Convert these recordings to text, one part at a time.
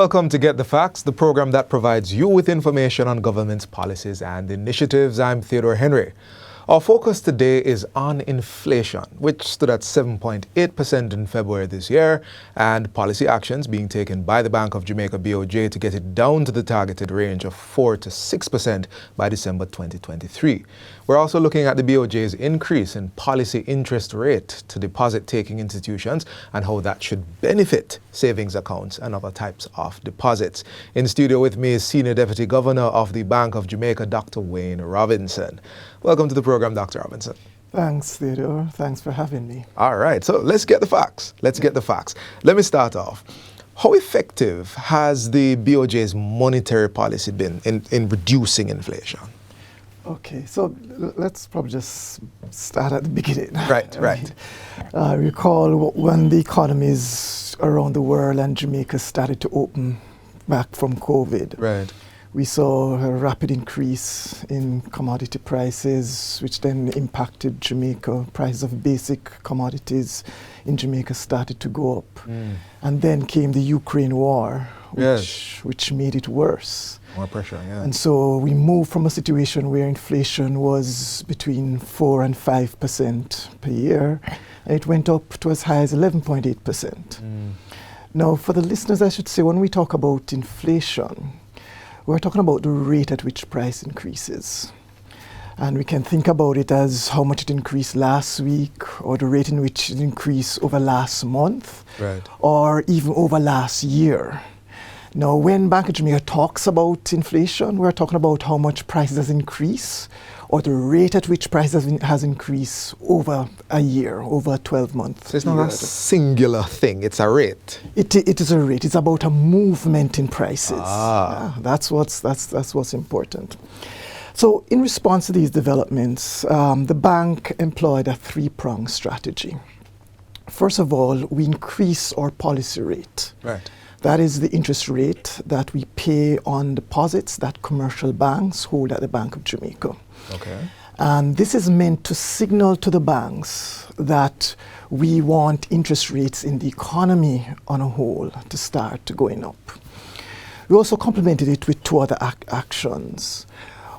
Welcome to Get the Facts, the program that provides you with information on government's policies and initiatives. I'm Theodore Henry. Our focus today is on inflation, which stood at 7.8% in February this year, and policy actions being taken by the Bank of Jamaica BOJ to get it down to the targeted range of 4 to 6% by December 2023. We're also looking at the BOJ's increase in policy interest rate to deposit-taking institutions and how that should benefit savings accounts and other types of deposits. In studio with me is Senior Deputy Governor of the Bank of Jamaica, Dr. Wayne Robinson. Welcome to the program, Dr. Robinson. Thanks, Theodore. Thanks for having me. All right, so let's get the facts. Let me start off. How effective has the BOJ's monetary policy been in reducing inflation? Okay, so let's probably just start at the beginning. Right. Recall when the economies around the world and Jamaica started to open back from COVID. Right. We saw a rapid increase in commodity prices, which then impacted Jamaica. Prices of basic commodities in Jamaica started to go up. And then came the Ukraine war, which made it worse. More pressure, yeah. And so we moved from a situation where inflation was between 4 and 5% per year, and it went up to as high as 11.8%. Now, for the listeners, I should say, when we talk about inflation, we're talking about the rate at which price increases. And we can think about it as how much it increased last week, or the rate in which it increased over last month, or even over last year. Now, when Bank of Jamaica talks about inflation, we're talking about how much prices has increased, or the rate at which prices has increased over a year, over a 12-month So it's not a singular thing, it's a rate. It is a rate. It's about a movement in prices. That's what's important. So in response to these developments, the bank employed a three-pronged strategy. First of all, we increase our policy rate. Right. That is the interest rate that we pay on deposits that commercial banks hold at the Bank of Jamaica. Okay. And this is meant to signal to the banks that we want interest rates in the economy on a whole to start going up. We also complemented it with two other actions.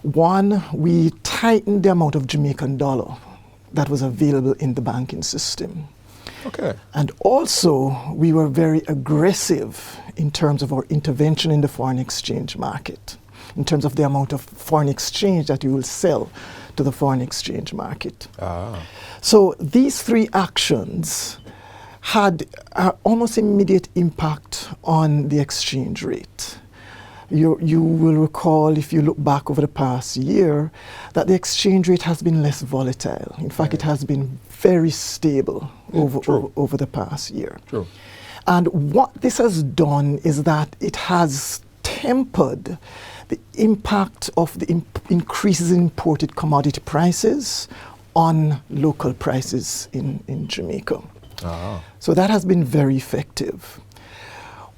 One, we tightened the amount of Jamaican dollar that was available in the banking system. Okay. And also, we were very aggressive in terms of our intervention in the foreign exchange market, in terms of the amount of foreign exchange that you will sell to the foreign exchange market. So these three actions had almost immediate impact on the exchange rate. You will recall, if you look back over the past year, that the exchange rate has been less volatile. In fact, it has been very stable over the past year. True. And what this has done is that it has tempered the impact of the increases in imported commodity prices on local prices in Jamaica. So that has been very effective.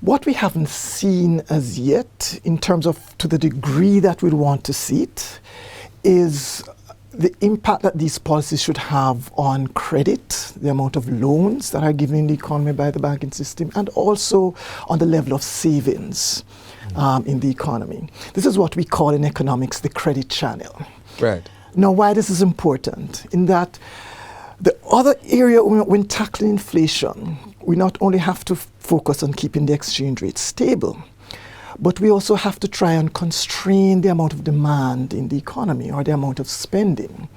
What we haven't seen as yet, in terms of to the degree that we'd want to see it, is the impact that these policies should have on credit, the amount of loans that are given in the economy by the banking system, and also on the level of savings in the economy. This is what we call in economics the credit channel. Right. Now, why this is important, in that the other area when tackling inflation, we not only have to focus on keeping the exchange rate stable, but we also have to try and constrain the amount of demand in the economy, or the amount of spending.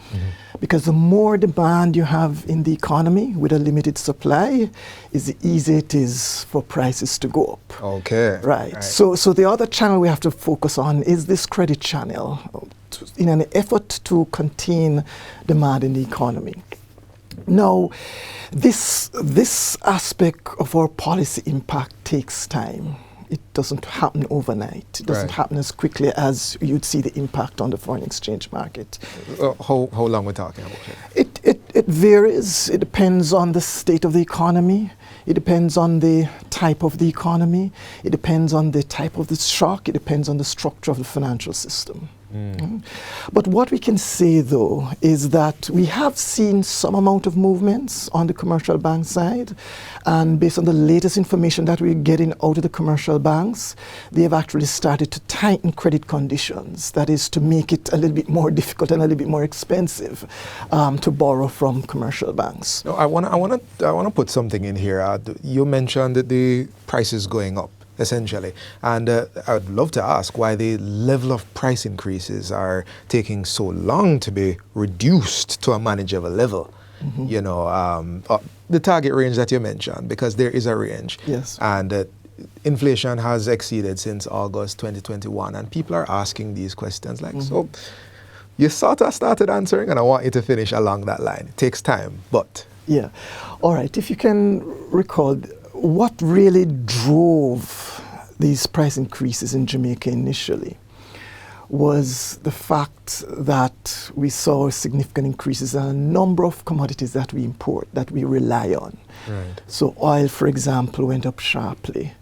Because the more demand you have in the economy with a limited supply, is the easier it is for prices to go up. Okay. Right. So the other channel we have to focus on is this credit channel, in an effort to contain demand in the economy. Now, this aspect of our policy impact takes time. It doesn't happen overnight. It doesn't happen as quickly as you'd see the impact on the foreign exchange market. How long we're talking about here? It varies. It depends on the state of the economy. It depends on the type of the economy. It depends on the type of the shock. It depends on the structure of the financial system. But what we can say, though, is that we have seen some amount of movements on the commercial bank side. And based on the latest information that we're getting out of the commercial banks, they have actually started to tighten credit conditions. That is, to make it a little bit more difficult and a little bit more expensive to borrow from commercial banks. No, I want to put something in here. You mentioned that the prices going up, essentially. And I would love to ask why the level of price increases are taking so long to be reduced to a manageable level. You know, the target range that you mentioned, because there is a range. Yes. And inflation has exceeded since August 2021. And people are asking these questions like, so you sort of started answering, and I want you to finish along that line. It takes time, but... Yeah. All right. If you can recall, what really drove these price increases in Jamaica initially was the fact that we saw significant increases in a number of commodities that we import, that we rely on. Right. So oil, for example, went up sharply.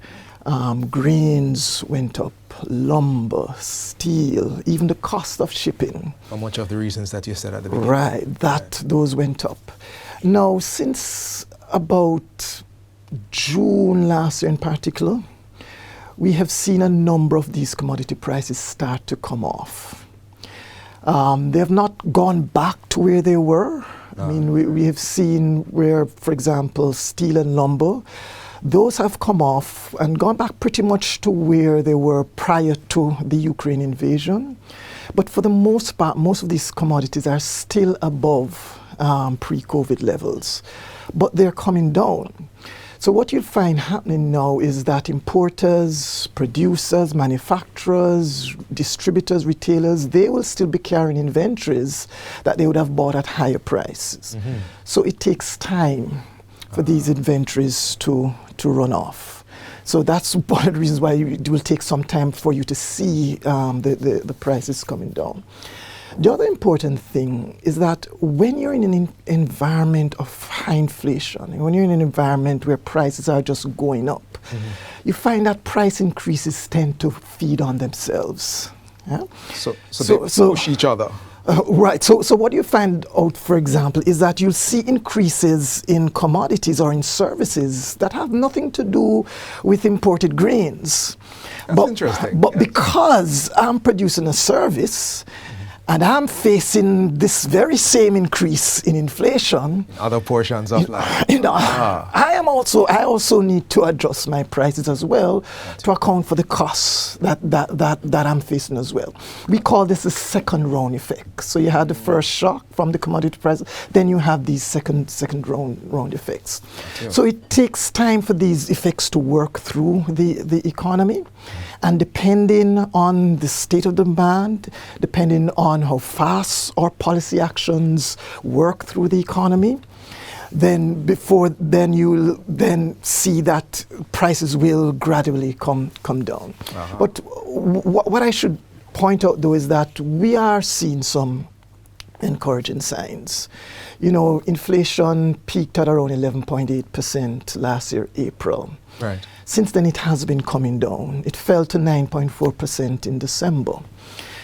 Grains went up, lumber, steel, even the cost of shipping. For much of the reasons that you said at the beginning. Right, those went up. Now, since about June last year in particular, we have seen a number of these commodity prices start to come off. They have not gone back to where they were. I mean, we have seen where, for example, steel and lumber, those have come off and gone back pretty much to where they were prior to the Ukraine invasion. But for the most part, most of these commodities are still above pre-COVID levels, but they're coming down. So what you'll find happening now is that importers, producers, manufacturers, distributors, retailers, they will still be carrying inventories that they would have bought at higher prices. So it takes time for these inventories to run off. So that's one of the reasons why it will take some time for you to see the prices coming down. The other important thing is that when you're in an environment of high inflation, when you're in an environment where prices are just going up, you find that price increases tend to feed on themselves. Yeah? So they push each other. Right. So what you find out, for example, is that you'll see increases in commodities or in services that have nothing to do with imported grains. That's interesting. But because I'm producing a service, and I'm facing this very same increase in inflation. Other portions of life. I also need to adjust my prices as well to account for the costs that I'm facing as well. We call this a second round effect. So you had the first shock from the commodity prices, then you have these second round effects. So it takes time for these effects to work through the economy. And depending on the state of demand, depending on how fast our policy actions work through the economy, then you'll then see that prices will gradually come down. But what I should point out, though, is that we are seeing some encouraging signs. You know, inflation peaked at around 11.8% last year, April. Right. Since then, it has been coming down. It fell to 9.4% in December.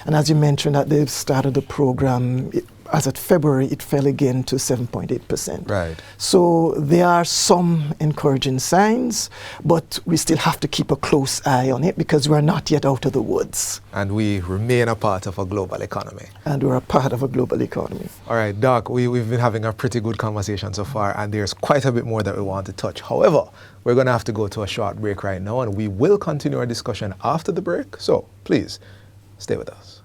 And as you mentioned, at the start of the program, as of February, it fell again to 7.8%. Right. So there are some encouraging signs, but we still have to keep a close eye on it because we're not yet out of the woods. And we remain a part of a global economy. And we're a part of a global economy. All right, Doc, we've been having a pretty good conversation so far, and there's quite a bit more that we want to touch. However, we're going to have to go to a short break right now, and we will continue our discussion after the break. So please, stay with us.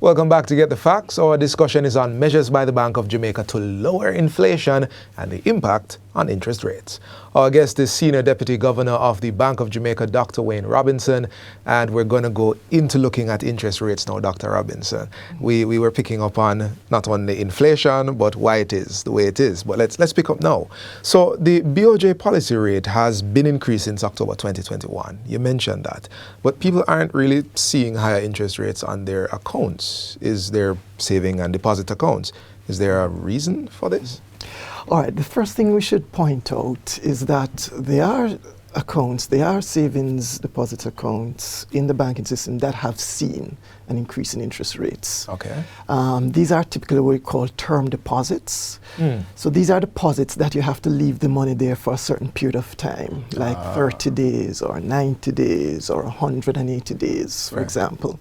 Welcome back to Get the Facts. Our discussion is on measures by the Bank of Jamaica to lower inflation and the impact on interest rates. Our guest is Senior Deputy Governor of the Bank of Jamaica, Dr. Wayne Robinson, and we're going to go into looking at interest rates now, Dr. Robinson. We were picking up on not only inflation, but why it is the way it is. But let's pick up now. So the BOJ policy rate has been increased since October 2021. You mentioned that. But people aren't really seeing higher interest rates on their accounts. Is their saving and deposit accounts. Is there a reason for this? All right, the first thing we should point out is that there are accounts, there are savings deposit accounts in the banking system that have seen an increase in interest rates. Okay. These are typically what we call term deposits. So these are deposits that you have to leave the money there for a certain period of time, like 30 days or 90 days or 180 days, for example.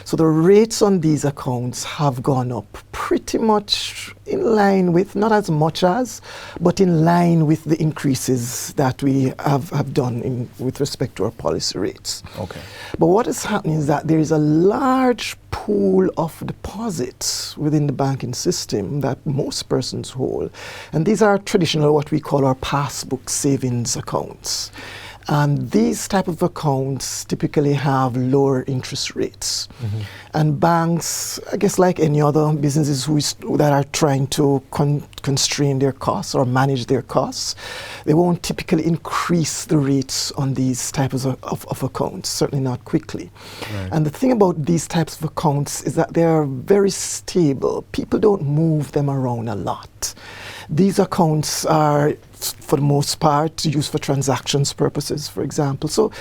So the rates on these accounts have gone up pretty much in line with, not as much as, but in line with the increases that we have done with respect to our policy rates. Okay. But what is happening is that there is a large pool of deposits within the banking system that most persons hold. And these are traditional, what we call our passbook savings accounts. And these type of accounts typically have lower interest rates. And banks, I guess like any other businesses that are trying to constrain their costs or manage their costs, they won't typically increase the rates on these types of accounts, certainly not quickly. And the thing about these types of accounts is that they are very stable. People don't move them around a lot. These accounts are, for the most part, used for transactions purposes, for example. So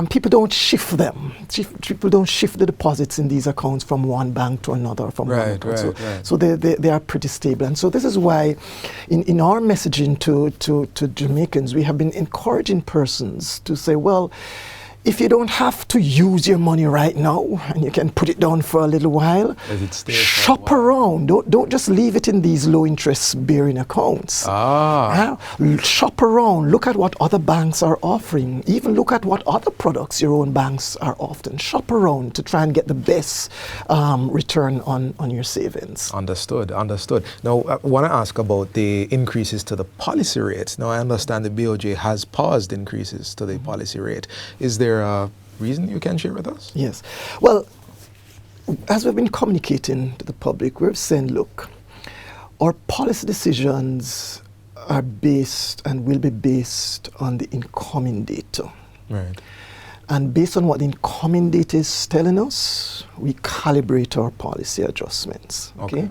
people don't shift them. People don't shift the deposits in these accounts from one bank to another. From one account. So they are pretty stable. And so this is why in our messaging to Jamaicans, we have been encouraging persons to say, well, if you don't have to use your money right now and you can put it down for a little while, shop around. Don't just leave it in these low interest bearing accounts. Shop around. Look at what other banks are offering. Even look at what other products your own banks are offering. Shop around to try and get the best return on your savings. Understood. Now, I want to ask about the increases to the policy rates. Now, I understand the BOJ has paused increases to the policy rate. Is there a reason you can share with us? Yes. Well, as we've been communicating to the public, we're saying, look, our policy decisions are based and will be based on the incoming data. Right. And based on what the incoming data is telling us, we calibrate our policy adjustments. Okay.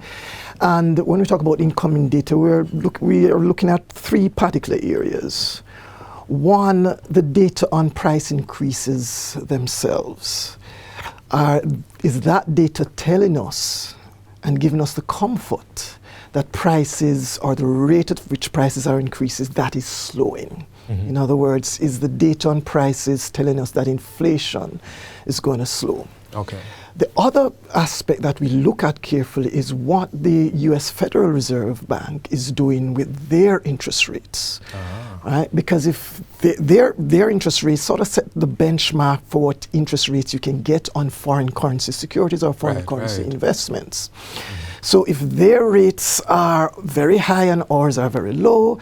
And when we talk about incoming data, we are looking at three particular areas. One, the data on price increases themselves. Is that data telling us and giving us the comfort that prices, or the rate at which prices are increases, that is slowing? In other words, is the data on prices telling us that inflation is going to slow? Okay. The other aspect that we look at carefully is what the U.S. Federal Reserve Bank is doing with their interest rates, right? Because if their interest rates sort of set the benchmark for what interest rates you can get on foreign currency securities or foreign currency investments. So if their rates are very high and ours are very low,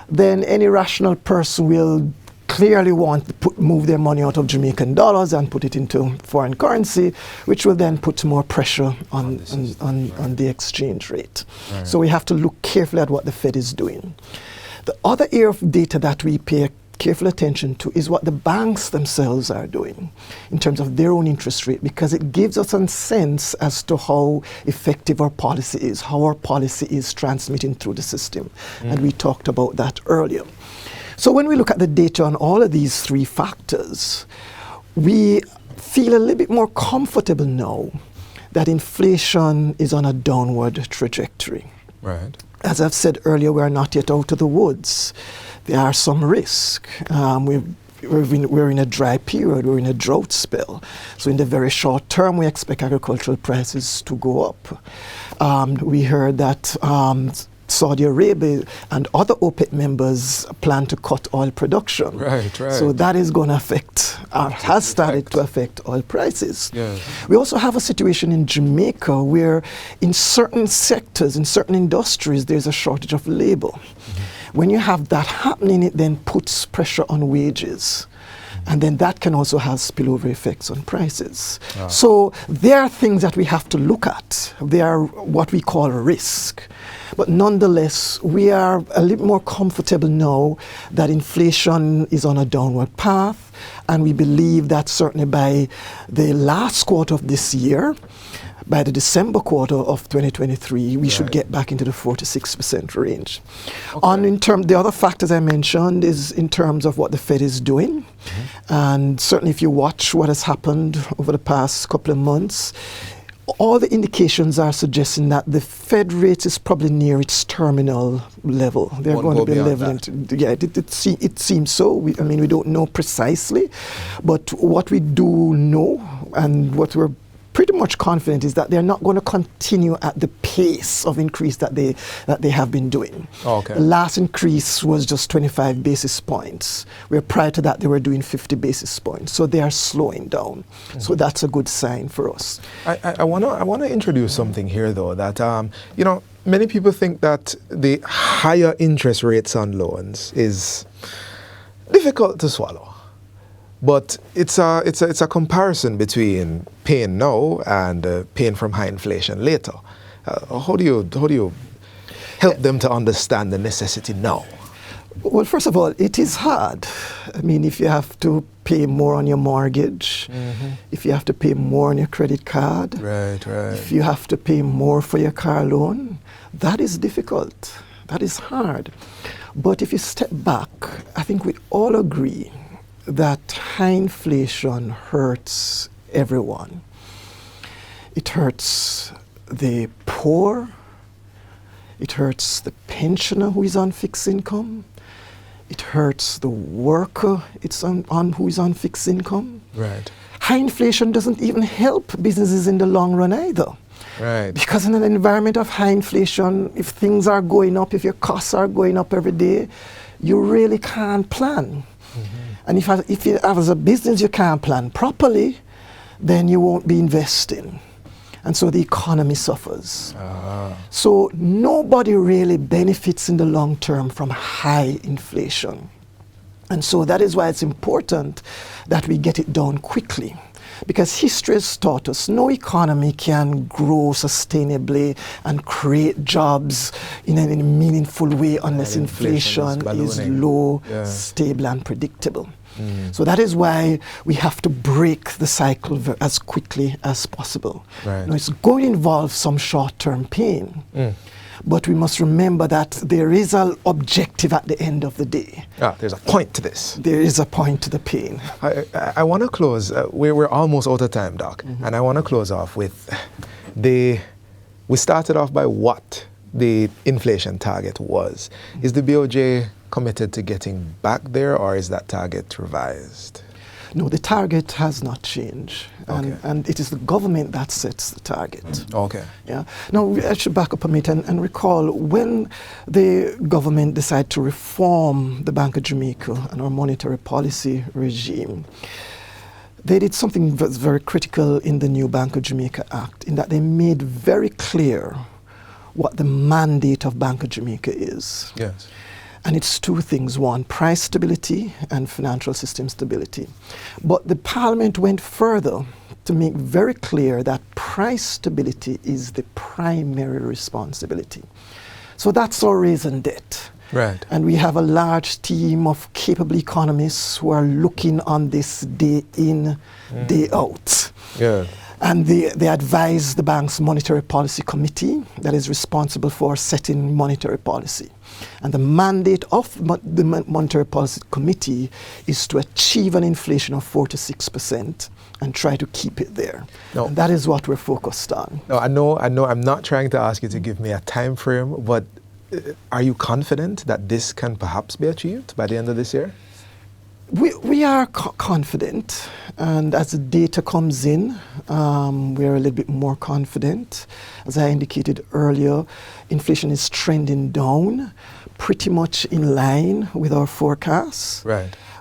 then any rational person will clearly want to move their money out of Jamaican dollars and put it into foreign currency, which will then put more pressure on the exchange rate. So we have to look carefully at what the Fed is doing. The other area of data that we pay careful attention to is what the banks themselves are doing in terms of their own interest rate, because it gives us a sense as to how effective our policy is, how our policy is transmitting through the system. And we talked about that earlier. So when we look at the data on all of these three factors, we feel a little bit more comfortable now that inflation is on a downward trajectory. Right. As I've said earlier, we are not yet out of the woods. There are some risk. We're in a dry period, we're in a drought spell. So in the very short term, we expect agricultural prices to go up. We heard that Saudi Arabia and other OPEC members plan to cut oil production. Right. So that is going to affect, has started to affect oil prices. Yes. We also have a situation in Jamaica where in certain sectors, in certain industries, there's a shortage of labor. When you have that happening, it then puts pressure on wages. And then that can also have spillover effects on prices. So there are things that we have to look at. They are what we call risk. But nonetheless, we are a little more comfortable now that inflation is on a downward path. And we believe that certainly by the last quarter of this year, by the December quarter of 2023, we should get back into the 4 to 6% range. Okay. The other factors I mentioned is in terms of what the Fed is doing. And certainly if you watch what has happened over the past couple of months, all the indications are suggesting that the Fed rate is probably near its terminal level. They're going to be leveling. It seems so. We don't know precisely. But what we do know and what we're pretty much confident is that they're not going to continue at the pace of increase that they have been doing. The last increase was just 25 basis points, where prior to that they were doing 50 basis points. So they are slowing down. So that's a good sign for us. I want to introduce something here, though, that many people think that the higher interest rates on loans is difficult to swallow. But it's a comparison between paying now and paying from high inflation later. How do you help them to understand the necessity now? Well, first of all, it is hard. If you have to pay more on your mortgage, if you have to pay more on your credit card, if you have to pay more for your car loan, that is difficult. That is hard. But if you step back, I think we all agree that high inflation hurts everyone. It hurts the poor, it hurts the pensioner who is on fixed income, it hurts the worker who is on fixed income. High inflation doesn't even help businesses in the long run either. Because in an environment of high inflation, if things are going up, if your costs are going up every day, you really can't plan. And if as a business you can't plan properly, then you won't be investing. And so the economy suffers. So nobody really benefits in the long term from high inflation. And so that is why it's important that we get it down quickly. Because history has taught us no economy can grow sustainably and create jobs in a meaningful way unless inflation is low, stable, and predictable. So that is why we have to break the cycle as quickly as possible. Now, it's going to involve some short-term pain. But we must remember that there is an objective at the end of the day. There's a point to this. There is a point to the pain. I want to close. We're almost out of time, Doc. And I want to close off with we started off by what the inflation target was. Is the BOJ committed to getting back there, or is that target revised? No, the target has not changed. And it is the government that sets the target. Now, I should back up a minute and recall when the government decided to reform the Bank of Jamaica and our monetary policy regime, they did something that's very critical in the new Bank of Jamaica Act, in that they made very clear what the mandate of Bank of Jamaica is. And it's two things. One, price stability and financial system stability. But the Parliament went further to make very clear that price stability is the primary responsibility. So that's our raison d'etre. And we have a large team of capable economists who are looking on this day in, day out. And they advise the bank's monetary policy committee that is responsible for setting monetary policy. And the mandate of the monetary policy committee is to achieve an inflation of 4 to 6% and try to keep it there. And that is what we're focused on. I know. I'm not trying to ask you to give me a time frame, but are you confident that this can perhaps be achieved by the end of this year? We are confident, and as the data comes in, we're a little bit more confident. As I indicated earlier, inflation is trending down, pretty much in line with our forecasts.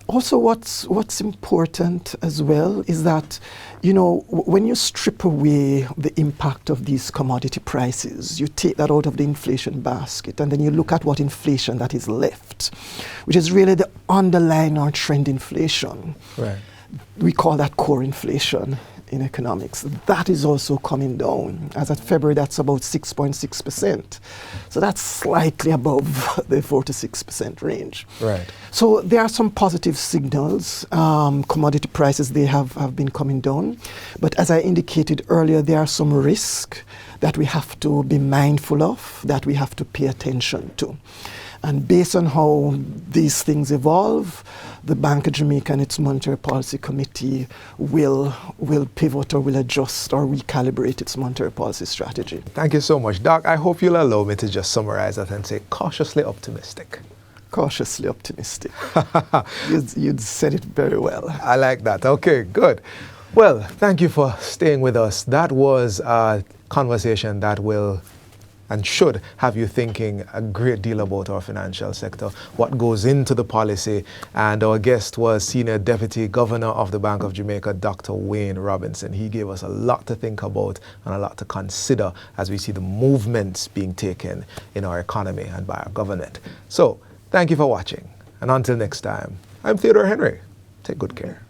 Also, what's important as well is that, when you strip away the impact of these commodity prices, you take that out of the inflation basket, and then you look at what inflation that is left, which is really the underlying or trend inflation. Right. We call that core inflation in economics. That is also coming down. As of February, that's about 6.6%. So that's slightly above the 4 to 6% range. Right. So there are some positive signals. Commodity prices, they have been coming down. But as I indicated earlier, there are some risks that we have to be mindful of, that we have to pay attention to. And based on how these things evolve, the Bank of Jamaica and its Monetary Policy Committee will pivot or will adjust or recalibrate its monetary policy strategy. Thank you so much, Doc. I hope you'll allow me to just summarize that and say cautiously optimistic. Cautiously optimistic. You'd said it very well. I like that. Okay, good. Well, thank you for staying with us. That was a conversation that will and should have you thinking a great deal about our financial sector, what goes into the policy. And our guest was Senior Deputy Governor of the Bank of Jamaica, Dr. Wayne Robinson. He gave us a lot to think about and a lot to consider as we see the movements being taken in our economy and by our government. So, thank you for watching. And until next time, I'm Theodore Henry. Take good care.